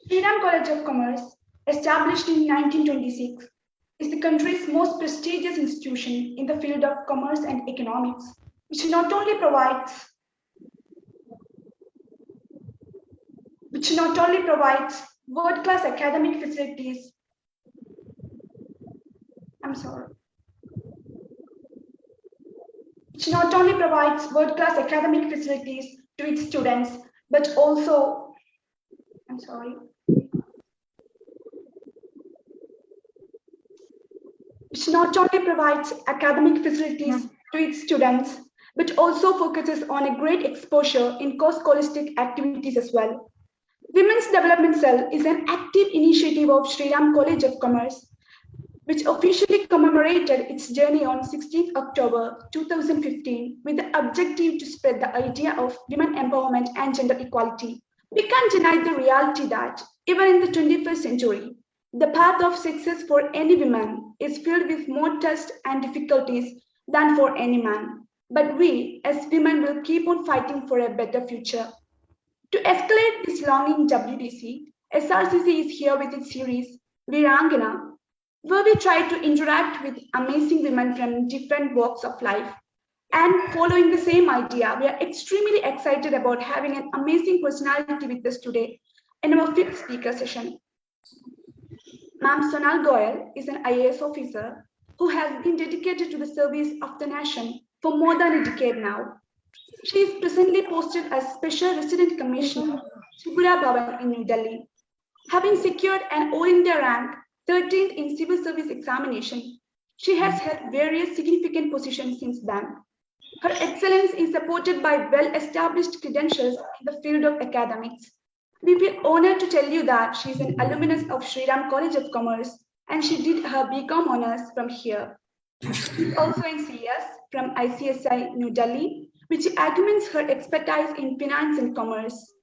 Sriram College of Commerce, established in 1926, is the country's most prestigious institution in the field of commerce and economics, which not only provides world-class academic facilities. I'm sorry. Which not only provides world-class academic facilities to its students, but also, I'm sorry, which not only provides academic facilities to its students, but also focuses on a great exposure in co-scholastic activities as well. Women's Development Cell is an active initiative of Sriram College of Commerce, which officially commemorated its journey on 16th October 2015 with the objective to spread the idea of women empowerment and gender equality. We can't deny the reality that, even in the 21st century, the path of success for any woman is filled with more tests and difficulties than for any man. But we, as women, will keep on fighting for a better future. To escalate this longing WDC, SRCC is here with its series Virangana, where we try to interact with amazing women from different walks of life. And following the same idea, we are extremely excited about having an amazing personality with us today in our fifth speaker session. Ma'am Sonal Goyal is an IAS officer who has been dedicated to the service of the nation for more than a decade now. She is presently posted as Special Resident Commissioner, Tripura Bhavan in New Delhi. Having secured an All India rank 13th in Civil Service examination, she has held various significant positions since then. Her excellence is supported by well-established credentials in the field of academics. We feel honored to tell you that she is an alumnus of Sriram College of Commerce and she did her BCom honors from here. She is also in CS from ICSI New Delhi, which augments her expertise in finance and commerce.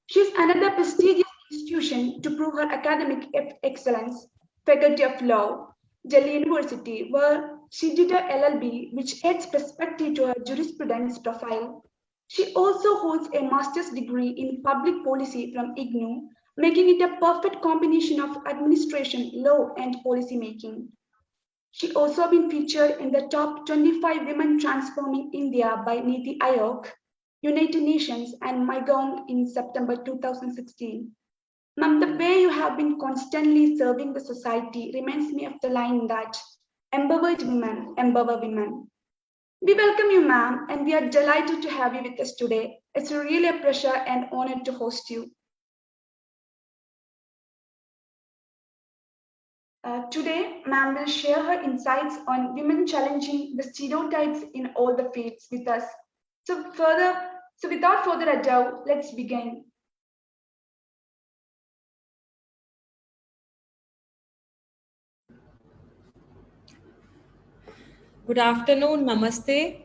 She is another prestigious institution to prove her academic excellence, Faculty of Law, Delhi University, where she did her LLB, which adds perspective to her jurisprudence profile. She also holds a master's degree in public policy from IGNOU, making it a perfect combination of administration, law, and policy making. She also been featured in the top 25 women transforming India by Niti Aayog, United Nations, and MyGov in September 2016. Ma'am, the way you have been constantly serving the society reminds me of the line that empowered women empower women. We welcome you, ma'am, and we are delighted to have you with us today. It's really a pleasure and honor to host you. Today, ma'am will share her insights on women challenging the stereotypes in all the fields with us. So without further ado, let's begin. Good afternoon, namaste.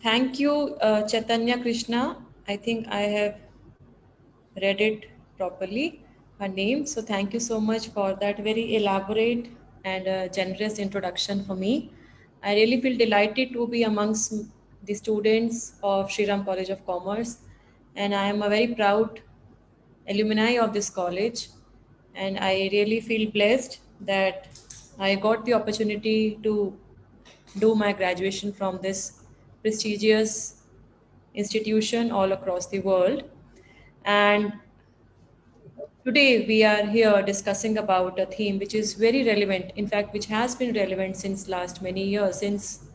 Thank you, Chaitanya Krishna. I think I have read it properly, her name. So thank you so much for that very elaborate and generous introduction for me. I really feel delighted to be amongst the students of Sriram College of Commerce, and I am a very proud alumni of this college, and I really feel blessed that I got the opportunity to do my graduation from this prestigious institution all across the world. And today we are here discussing about a theme which is very relevant, in fact, which has been relevant since last many years, since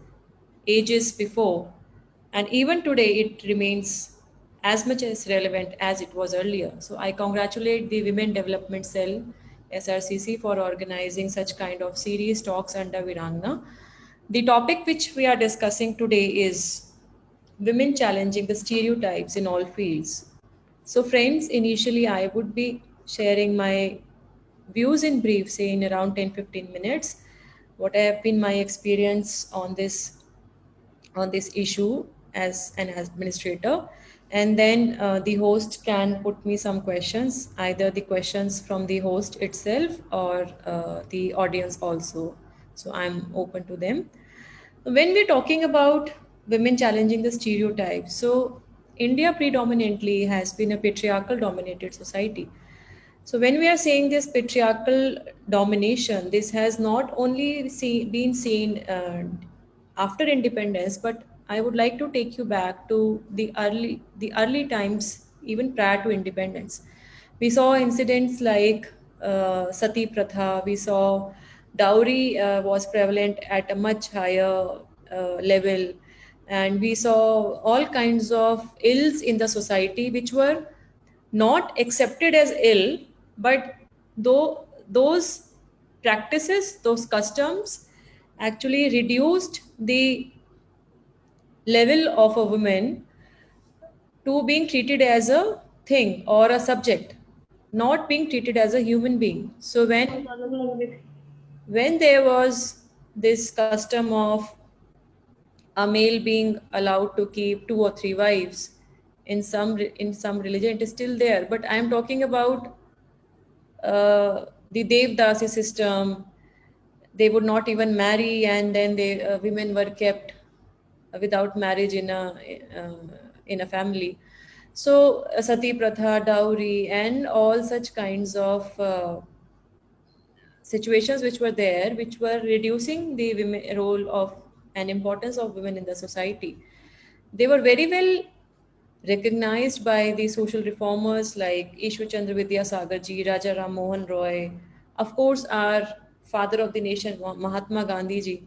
ages before. And even today it remains as much as relevant as it was earlier. So I congratulate the Women Development Cell, SRCC, for organizing such kind of series talks under Virangana. The topic which we are discussing today is women challenging the stereotypes in all fields. So friends, initially I would be sharing my views in brief, say in around 10-15 minutes, what have been my experience on this issue as an administrator, and then the host can put me some questions, either the questions from the host itself or the audience also. So I'm open to them. When we're talking about women challenging the stereotypes, so India predominantly has been a patriarchal dominated society. So when we are saying this patriarchal domination, this has not only been seen after independence, but I would like to take you back to the early times, even prior to independence. We saw incidents like Sati Pratha. We saw dowry was prevalent at a much higher level, and we saw all kinds of ills in the society which were not accepted as ill, but though those practices, those customs actually reduced the level of a woman to being treated as a thing or a subject, not being treated as a human being. So when there was this custom of a male being allowed to keep 2 or 3 wives, in some religion it is still there, but I am talking about the Devdasi system. They would not even marry, and then women were kept without marriage in a family. So Sati Pratha, dowry, and all such kinds of situations which were there, which were reducing the women role of and importance of women in the society. They were very well recognized by the social reformers like Ishwar Chandra Vidyasagar ji, Raja Ram Mohan Roy, of course, our father of the nation, Mahatma Gandhi ji.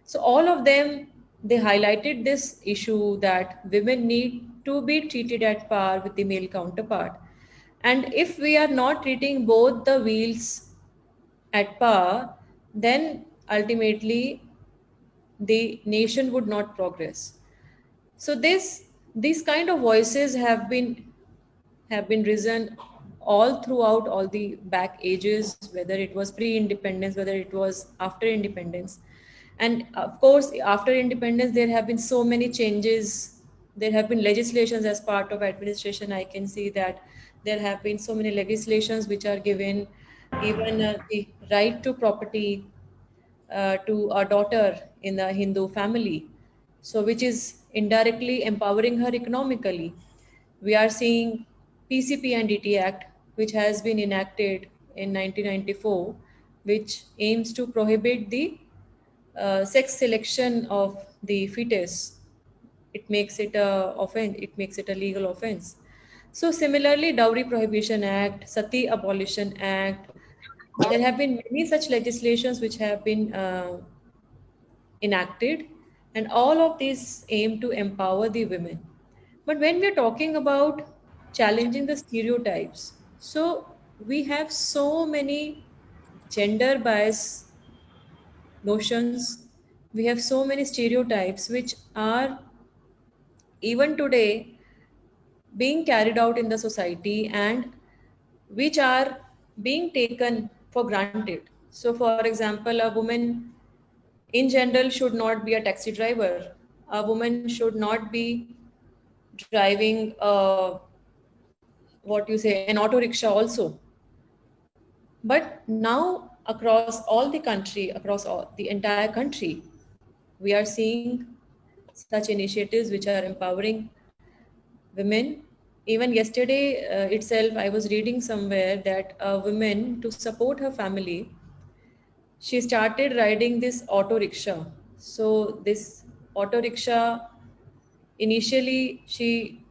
So all of them, they highlighted this issue that women need to be treated at par with the male counterpart. And if we are not treating both the wheels at par, then ultimately the nation would not progress. So these kind of voices have been risen all throughout all the back ages, whether it was pre-independence, whether it was after independence. And of course, after independence, there have been so many changes. There have been legislations as part of administration. I can see that there have been so many legislations which are given, even the right to property to a daughter in a Hindu family, so which is indirectly empowering her economically. We are seeing PCP and DT Act, which has been enacted in 1994, which aims to prohibit the sex selection of the fetus. It makes it a offense. It makes it a legal offense. So similarly, Dowry Prohibition Act, Sati Abolition Act, there have been many such legislations which have been enacted, and all of these aim to empower the women. But when we're talking about challenging the stereotypes, so we have so many gender bias notions, we have so many stereotypes which are even today being carried out in the society and which are being taken for granted. So, for example, a woman in general should not be a taxi driver. A woman should not be driving what you say an auto rickshaw also. But now across all the country, across all the entire country, we are seeing such initiatives which are empowering women. Even yesterday itself, I was reading somewhere that a woman, to support her family, she started riding this auto rickshaw. So this auto rickshaw, initially she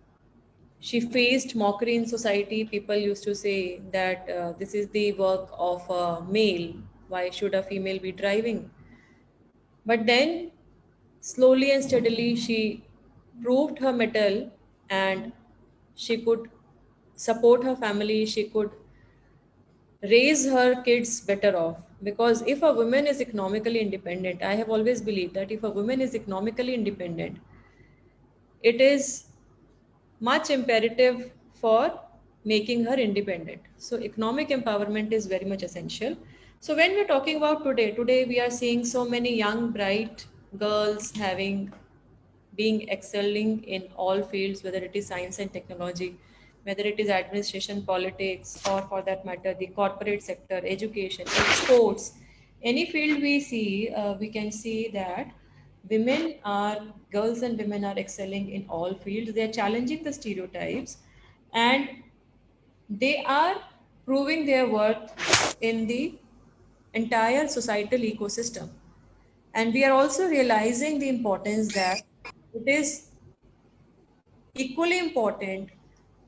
faced mockery in society. People used to say that this is the work of a male. Why should a female be driving? But then slowly and steadily she proved her mettle, and she could support her family. She could raise her kids better off, because if a woman is economically independent, I have always believed that if a woman is economically independent, it is much imperative for making her independent. So economic empowerment is very much essential. So when we're talking about today we are seeing so many young bright girls being excelling in all fields, whether it is science and technology, whether it is administration, politics, or for that matter, the corporate sector, education, sports, any field we see, we can see that girls and women are excelling in all fields. They are challenging the stereotypes, and they are proving their worth in the entire societal ecosystem. And we are also realizing the importance that it is equally important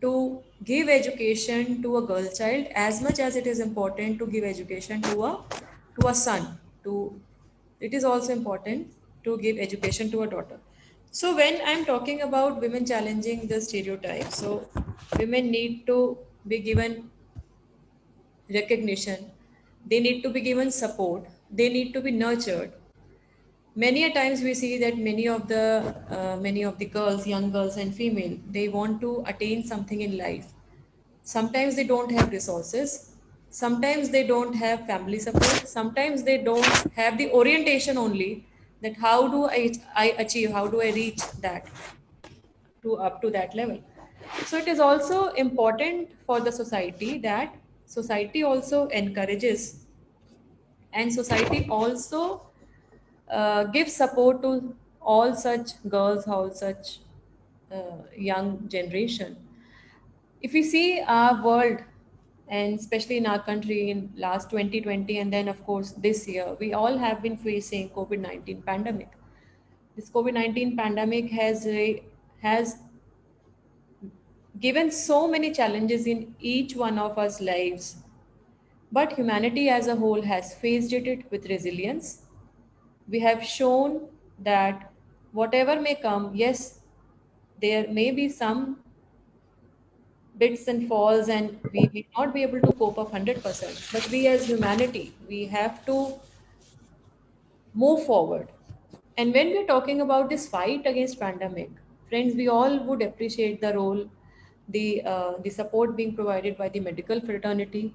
to give education to a girl child as much as it is important to give education to a son. To It is also important to give education to a daughter. So when I'm talking about women challenging the stereotypes, so women need to be given recognition, they need to be given support, they need to be nurtured. Many a times we see that many of the girls, young girls and female, they want to attain something in life. Sometimes they don't have resources, sometimes they don't have family support, sometimes they don't have the orientation only, that how do I achieve, how do I reach that, to up to that level. So it is also important for the society that society also encourages, and society also gives support to all such girls, all such young generation. If we see our world, and especially in our country in last 2020, and then of course this year, we all have been facing COVID-19 pandemic. This COVID-19 pandemic has given so many challenges in each one of us lives, but humanity as a whole has faced it with resilience. We have shown that whatever may come, yes, there may be some bits and falls, and we may not be able to cope up 100%, but we as humanity, we have to move forward. And when we're talking about this fight against pandemic, friends, we all would appreciate the role, the support being provided by the medical fraternity,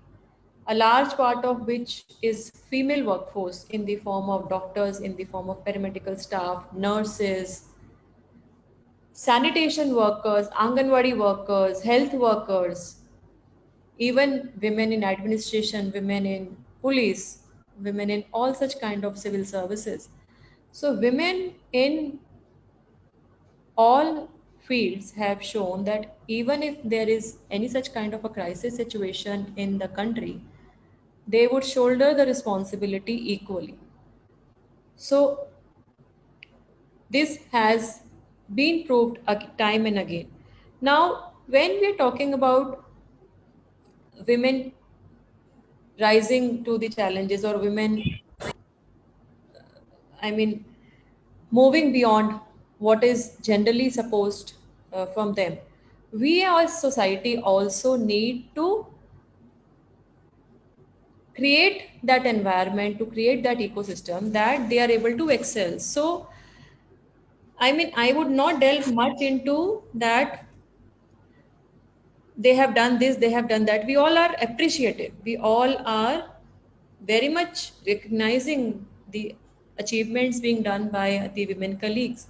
a large part of which is female workforce in the form of doctors, in the form of paramedical staff, nurses, sanitation workers, Anganwadi workers, health workers, even women in administration, women in police, women in all such kind of civil services. So women in all fields have shown that even if there is any such kind of a crisis situation in the country, they would shoulder the responsibility equally. So this has been proved time and again. Now, when we're talking about women rising to the challenges, or women, I mean, moving beyond what is generally supposed from them, we as society also need to create that environment, to create that ecosystem that they are able to excel. So, I mean, I would not delve much into that they have done this, they have done that. We all are appreciative. We all are very much recognizing the achievements being done by the women colleagues.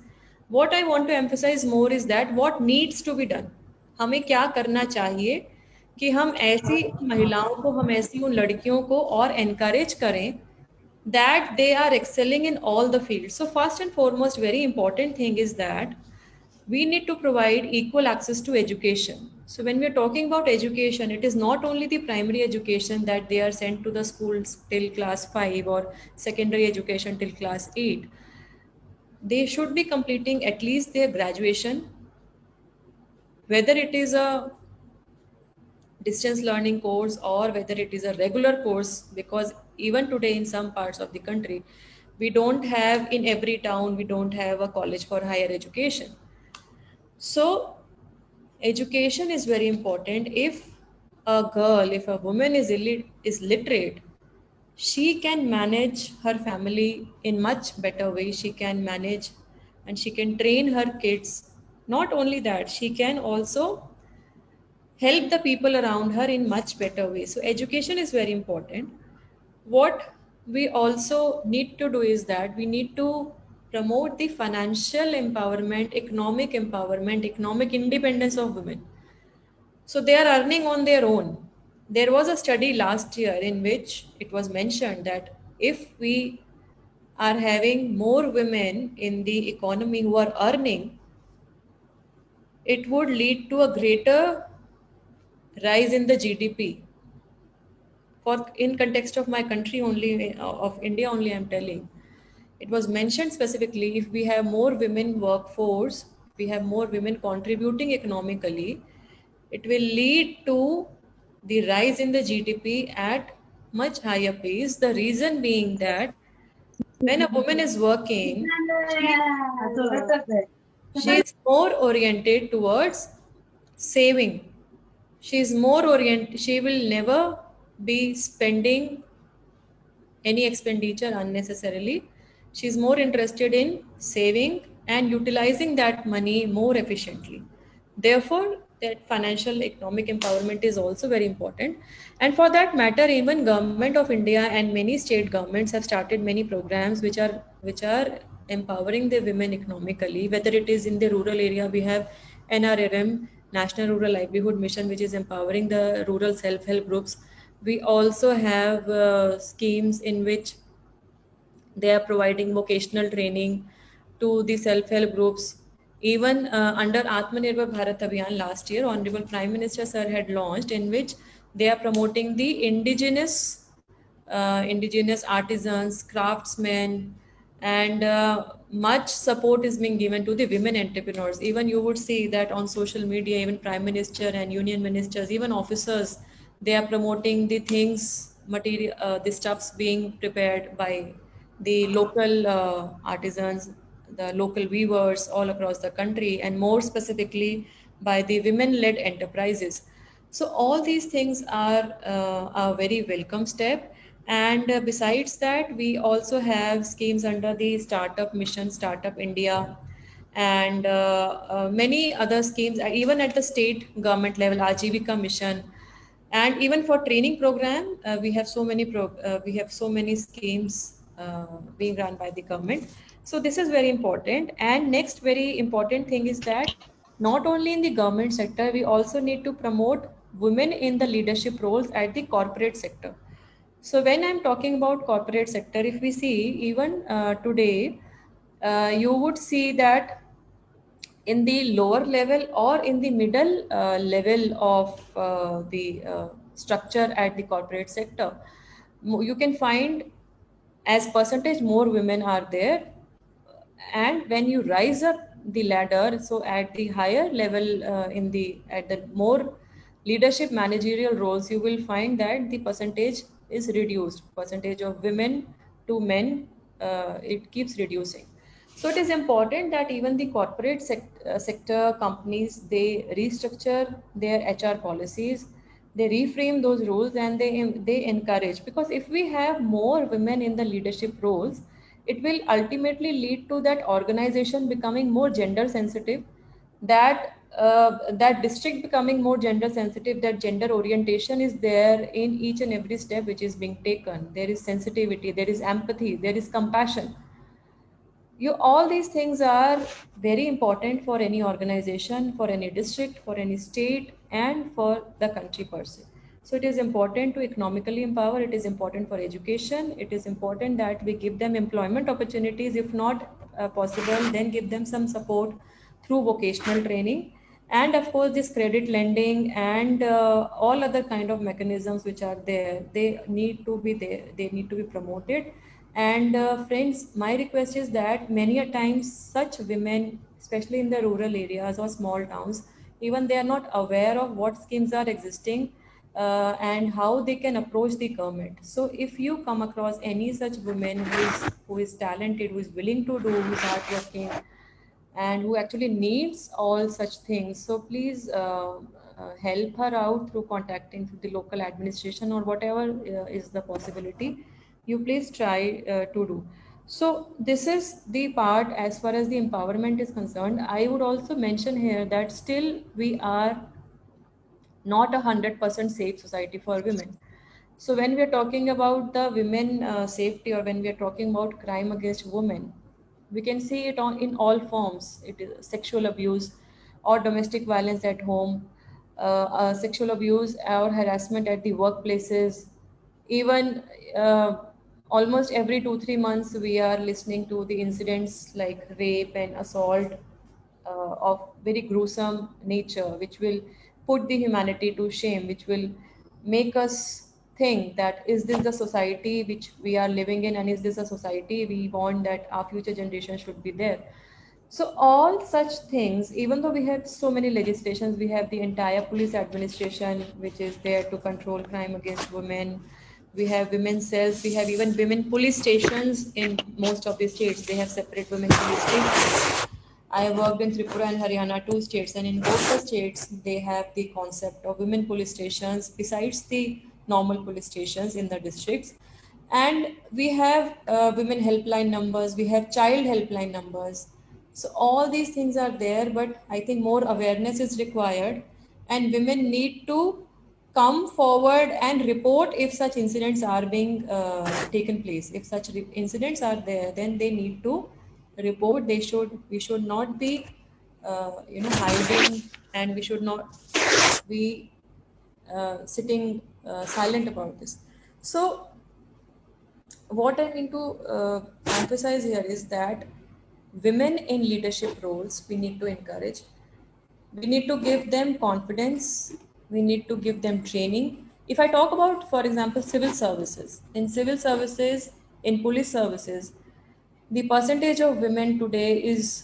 What I want to emphasize more is that what needs to be done. हमें क्या करना चाहिए कि हम ऐसी महिलाओं को, हम ऐसी उन लड़कियों को और encourage करें that they are excelling in all the fields. So first and foremost, very important thing is that we need to provide equal access to education. So when we are talking about education, it is not only the primary education that they are sent to the schools till class 5 or secondary education till class 8. They should be completing at least their graduation, whether it is a distance learning course or whether it is a regular course, because even today in some parts of the country, we don't have, in every town, we don't have a college for higher education. So education is very important. If a girl, if a woman is literate, she can manage her family in much better way. She can manage and she can train her kids. Not only that, she can also help the people around her in much better way. So education is very important. What we also need to do is that we need to promote the financial empowerment, economic independence of women. So they are earning on their own. There was a study last year in which it was mentioned that if we are having more women in the economy who are earning, it would lead to a greater rise in the GDP. For in context of my country only, of India only, I'm telling. It was mentioned specifically, if we have more women workforce, we have more women contributing economically, it will lead to the rise in the GDP at much higher pace. The reason being that when a woman is working, she is more oriented towards saving. She is more oriented, she will never be spending any expenditure unnecessarily. She is more interested in saving and utilizing that money more efficiently. Therefore, that financial economic empowerment is also very important. And for that matter, even Government of India and many state governments have started many programs which are empowering the women economically. Whether it is in the rural area, we have NRLM, National Rural Livelihood Mission, which is empowering the rural self-help groups. We also have schemes in which they are providing vocational training to the self-help groups. Even under Atmanirbhar Bharat Abhiyan last year, Honorable Prime Minister Sir had launched, in which they are promoting the indigenous artisans, craftsmen, and much support is being given to the women entrepreneurs. Even you would see that on social media, even Prime Minister and Union Ministers, even officers, they are promoting the things, material, the stuffs being prepared by the local artisans, the local weavers all across the country, and more specifically by the women-led enterprises. So all these things are a very welcome step. And besides that, we also have schemes under the Startup Mission, Startup India, and many other schemes, even at the state government level, Ajivika Mission, and even for training program, we have so many schemes being run by the government. So this is very important. And next very important thing is that not only in the government sector, we also need to promote women in the leadership roles at the corporate sector. So when I'm talking about corporate sector, if we see even today, you would see that in the lower level or in the middle level of the structure at the corporate sector, you can find as percentage more women are there. And when you rise up the ladder, so at the higher level, at the more leadership managerial roles, you will find that the percentage is reduced. Percentage of women to men, it keeps reducing. So it is important that even the corporate sector companies, they restructure their HR policies, they reframe those rules, and they encourage, because if we have more women in the leadership roles, it will ultimately lead to that organization becoming more gender sensitive, that district becoming more gender sensitive, that gender orientation is there in each and every step which is being taken. There is sensitivity, there is empathy, there is compassion. All these things are very important for any organization, for any district, for any state, and for the country per se. So it is important to economically empower, it is important for education, it is important that we give them employment opportunities. If not possible, then give them some support through vocational training. And of course, this credit lending and all other kind of mechanisms which are there, they need to be there, they need to be promoted. And friends, my request is that many a times such women, especially in the rural areas or small towns, even they are not aware of what schemes are existing and how they can approach the government. So if you come across any such woman who is talented, who is willing to do, who is hardworking, and who actually needs all such things, so please help her out through contacting the local administration or whatever is the possibility. You please try to do. So this is the part as far as the empowerment is concerned. I would also mention here that still we are not 100% safe society for women. So when we are talking about the women safety, or when we are talking about crime against women, we can see it in all forms. It is sexual abuse or domestic violence at home, sexual abuse or harassment at the workplaces, even almost every 2-3 months we are listening to the incidents like rape and assault of very gruesome nature, which will put the humanity to shame, which will make us think that is this the society which we are living in, and is this a society we want that our future generation should be there. So all such things, even though we have so many legislations, we have the entire police administration which is there to control crime against women. We have women's cells, we have even women police stations in most of the states. They have separate women police stations. I worked in Tripura and Haryana, two states, and in both the states, they have the concept of women police stations besides the normal police stations in the districts. And we have women helpline numbers, we have child helpline numbers. So, all these things are there, but I think more awareness is required, and women need to come forward and report if such incidents are being taken place. If such incidents are there, then they need to report. We should not be hiding, and we should not be sitting silent about this. So what I mean to emphasize here is that women in leadership roles we need to encourage. We need to give them confidence. We need to give them training. If I talk about, for example, civil services, in police services, the percentage of women today is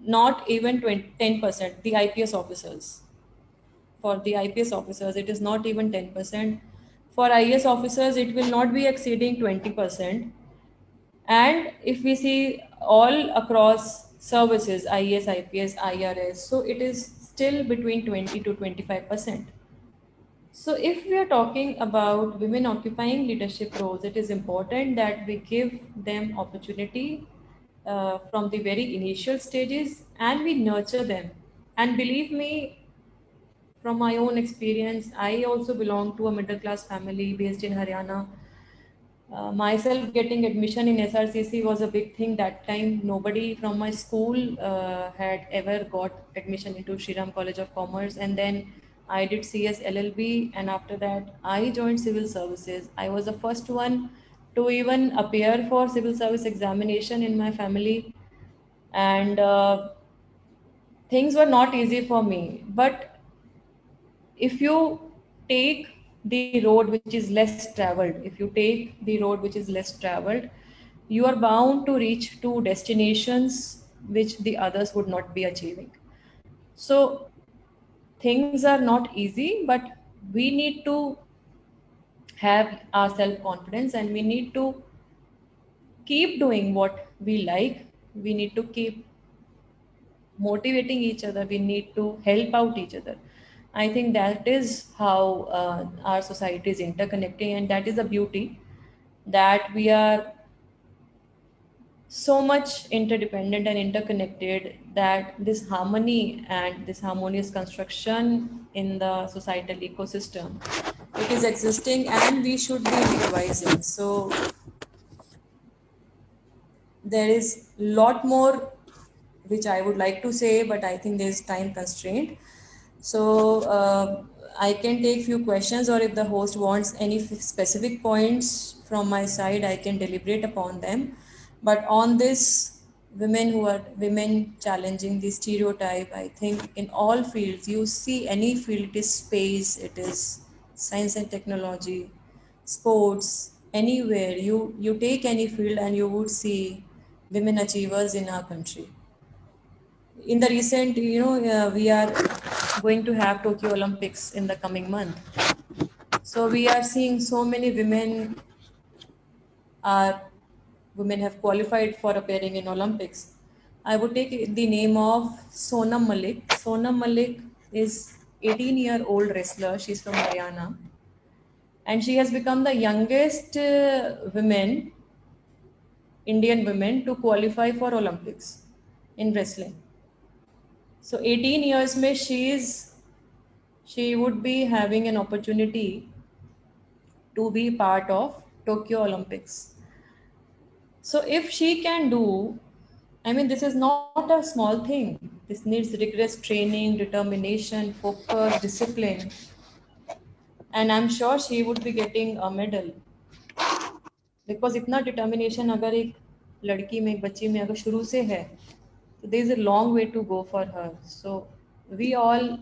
not even 10%. The IPS officers, for the IPS officers, it is not even 10%. For IS officers, it will not be exceeding 20%. And if we see all across services, IAS, IPS, IRS, so it is still between 20 to 25%. So if we are talking about women occupying leadership roles, it is important that we give them opportunity from the very initial stages, and we nurture them. And believe me, from my own experience, I also belong to a middle class family based in Haryana. Myself getting admission in SRCC was a big thing that time. Nobody from my school had ever got admission into Shriram College of Commerce, and then I did CS LLB, and after that I joined civil services. I was the first one to even appear for civil service examination in my family, and things were not easy for me. But if you take the road which is less traveled, you are bound to reach to destinations which the others would not be achieving. So things are not easy, but we need to have our self confidence, and we need to keep doing what we like. We need to keep motivating each other. We need to help out each other. I think that is how our society is interconnecting, and that is the beauty, that we are so much interdependent and interconnected, that this harmony and this harmonious construction in the societal ecosystem, it is existing, and we should be improvising. So there is a lot more which I would like to say, but I think there is time constraint. So I can take few questions, or if the host wants any specific points from my side, I can deliberate upon them. But on this, women challenging the stereotype, I think in all fields, you see any field, it is space, it is science and technology, sports, anywhere you take any field, and you would see women achievers in our country. In the recent, we are going to have Tokyo Olympics in the coming month. So we are seeing so many women have qualified for appearing in Olympics. I would take the name of Sonam Malik. Sonam Malik is 18-year-old wrestler. She's from Haryana, and she has become the youngest Indian women to qualify for Olympics in wrestling. So 18 years mein she would be having an opportunity to be part of Tokyo Olympics. So if she can do, I mean, this is not a small thing. This needs rigorous training, determination, focus, discipline. And I'm sure she would be getting a medal. Because इतना determination अगर एक लड़की में, एक बच्ची में अगर शुरू से है, तो there is a long way to go for her. So we all